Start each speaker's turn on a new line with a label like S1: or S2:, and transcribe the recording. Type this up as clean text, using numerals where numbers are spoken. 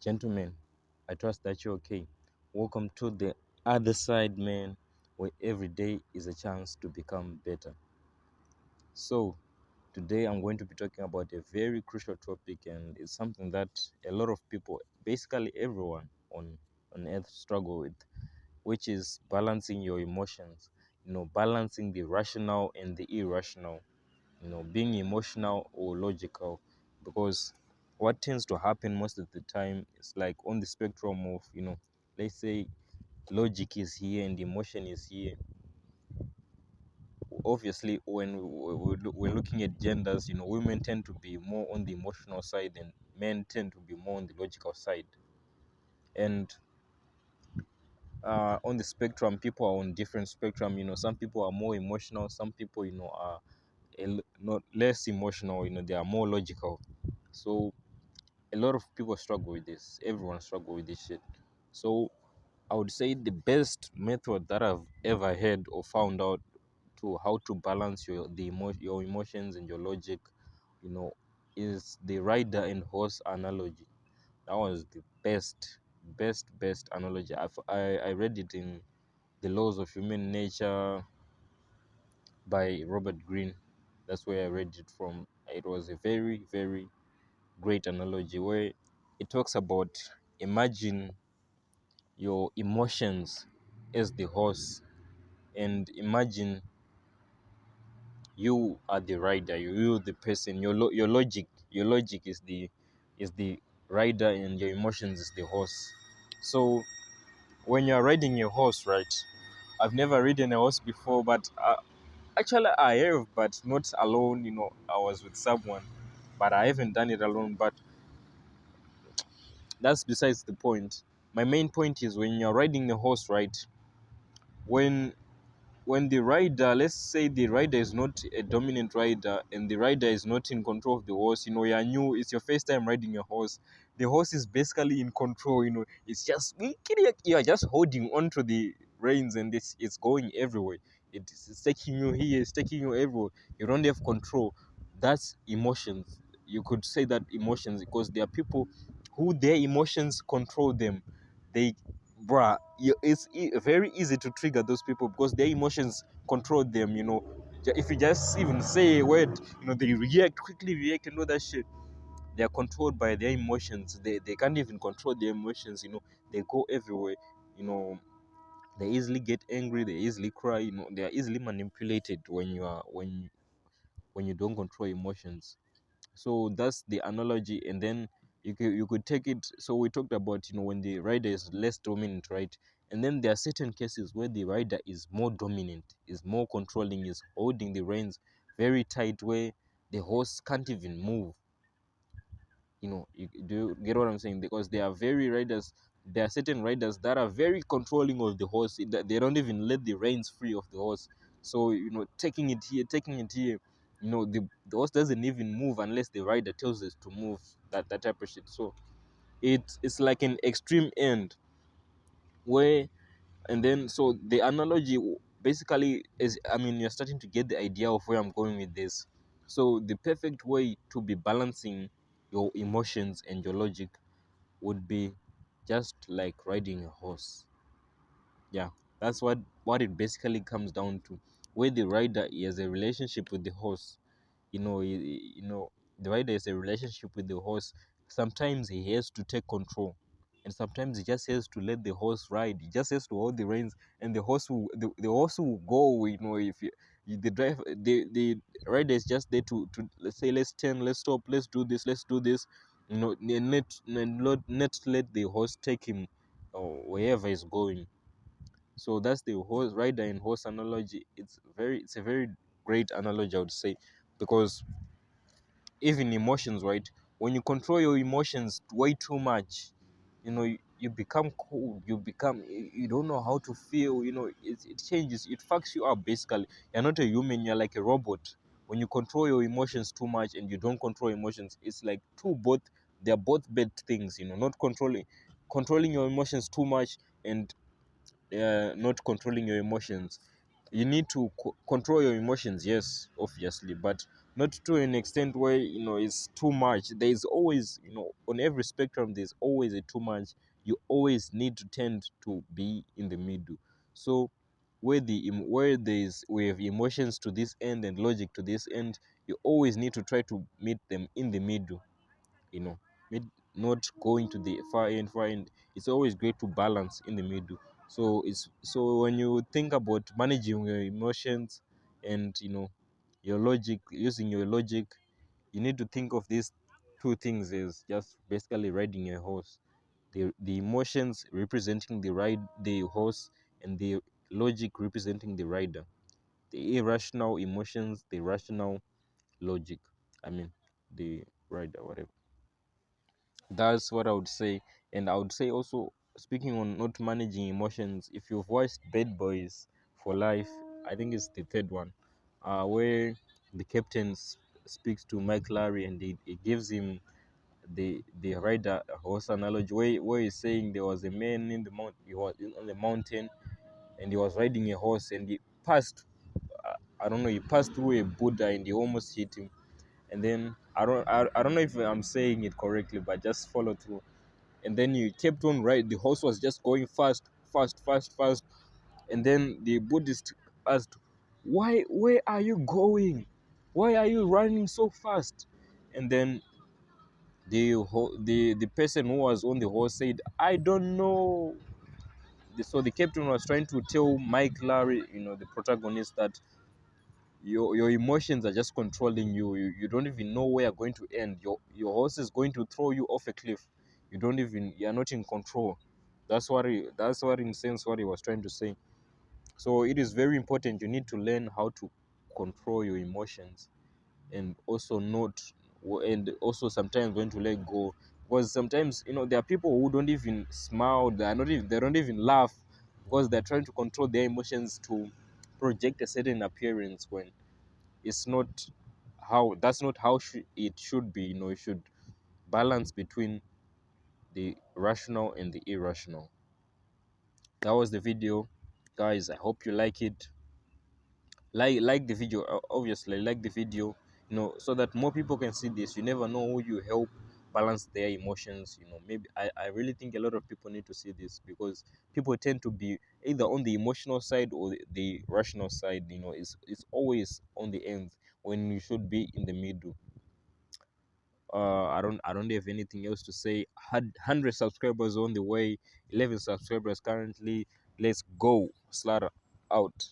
S1: Gentlemen, I trust that you're okay. Welcome to the other side, man, where every day is a chance to become better. So, today I'm going to be talking about a very crucial topic, and it's something that a lot of people, basically everyone on earth, struggle with, which is balancing your emotions, balancing the rational and the irrational, being emotional or logical, because what tends to happen most of the time is like on the spectrum of, let's say logic is here and emotion is here. Obviously, when we're looking at genders, women tend to be more on the emotional side and men tend to be more on the logical side. And on the spectrum, people are on different spectrum. Some people are more emotional, some people, are not less emotional, they are more logical. So a lot of people struggle with this. Everyone struggle with this shit. So I would say the best method that I've ever heard or found out to how to balance your emotions and your logic, you know, is the rider and horse analogy. That was the best analogy. I read it in The Laws of Human Nature by Robert Greene. That's where I read it from. It was a very great analogy where it talks about, imagine your emotions as the horse, and imagine you are the rider, you the person. Your logic is the rider and your emotions is the horse. So when you're riding your horse, right? I've never ridden a horse before, but actually I have, but not alone. I was with someone, but I haven't done it alone. But that's besides the point. My main point is, when you're riding the horse, right? when when the rider, let's say the rider is not a dominant rider and the rider is not in control of the horse, you're new, it's your first time riding a horse. The horse is basically in control. It's just, you're just holding on to the reins, and it's going everywhere. It's taking you here, it's taking you everywhere. You don't have control. That's emotions. You could say that emotions, because there are people who their emotions control them. They Bruh, it's very easy to trigger those people because their emotions control them. If you just even say a word, they react, quickly react and all that shit. They are controlled by their emotions. They can't even control their emotions. They go everywhere. you know they easily get angry, they easily cry. They are easily manipulated when you don't control emotions. So that's the analogy. And then you could take it. So we talked about, when the rider is less dominant, right? And then there are certain cases where the rider is more dominant, is more controlling, is holding the reins very tight, where the horse can't even move. Do you get what I'm saying? Because there are certain riders that are very controlling of the horse, that they don't even let the reins free of the horse. So, taking it here, taking it here, the horse doesn't even move unless the rider tells it to move. That type of shit. So it's like an extreme end where. And then, so the analogy basically is, I mean, you're starting to get the idea of where I'm going with this. So the perfect way to be balancing your emotions and your logic would be just like riding a horse. Yeah, that's what it basically comes down to. Where the rider has a relationship with the horse. The rider has a relationship with the horse. Sometimes he has to take control, and sometimes he just has to let the horse ride. He just has to hold the reins, and the horse will go. If the driver, the rider is just there to, let's say, let's turn, let's stop, let's do this. Not let the horse take him wherever he's going. So that's the horse rider and horse analogy. It's a very great analogy, I would say, because even emotions, right? When you control your emotions way too much, you become cold. You don't know how to feel. It changes. It fucks you up. Basically, you're not a human. You're like a robot. When you control your emotions too much and you don't control emotions, it's like they're both bad things. Not controlling your emotions too much, and not controlling your emotions. You need to control your emotions, yes, obviously, but not to an extent where it's too much. There is always, on every spectrum there's always a too much. You always need to tend to be in the middle. So where we have emotions to this end and logic to this end, you always need to try to meet them in the middle, you know meet, not going to the far end. It's always great to balance in the middle. So when you think about managing your emotions and your logic, using your logic, you need to think of these two things as just basically riding a horse. The emotions representing the horse, and the logic representing the rider. The irrational emotions, the rational logic. I mean, the rider, whatever. That's what I would say. And I would say also, speaking on not managing emotions, if you've watched Bad Boys for Life, I think it's the third one, where the captain speaks to Mike Larry, and he gives him the rider horse analogy, where he's saying there was a man in the mount he was on the mountain, and he was riding a horse, and he passed, I don't know, he passed through a Buddha, and he almost hit him. And then I don't know if I'm saying it correctly, but just follow through. And then he kept on riding. The horse was just going fast, fast, fast, fast. And then the Buddhist asked, where are you going? Why are you running so fast? And then the person who was on the horse said, I don't know. So the captain was trying to tell Mike Larry, the protagonist, that your emotions are just controlling you. You don't even know where you're going to end. Your horse is going to throw you off a cliff. You're not in control. That's what in sense what he was trying to say. So it is very important. You need to learn how to control your emotions, and also not and also sometimes when to let go. Because sometimes there are people who don't even smile, they don't even laugh, because they're trying to control their emotions to project a certain appearance, when it's not that's not how it should be. You should balance between the rational and the irrational. That was the video, guys. I hope you like it. Like the video, obviously like the video, so that more people can see this. You never know who you help balance their emotions. Maybe I really think a lot of people need to see this, because people tend to be either on the emotional side or the rational side. It's always on the ends, when you should be in the middle. I don't have anything else to say. Had 100 subscribers on the way, 11 subscribers currently. Let's go. Slaughter out.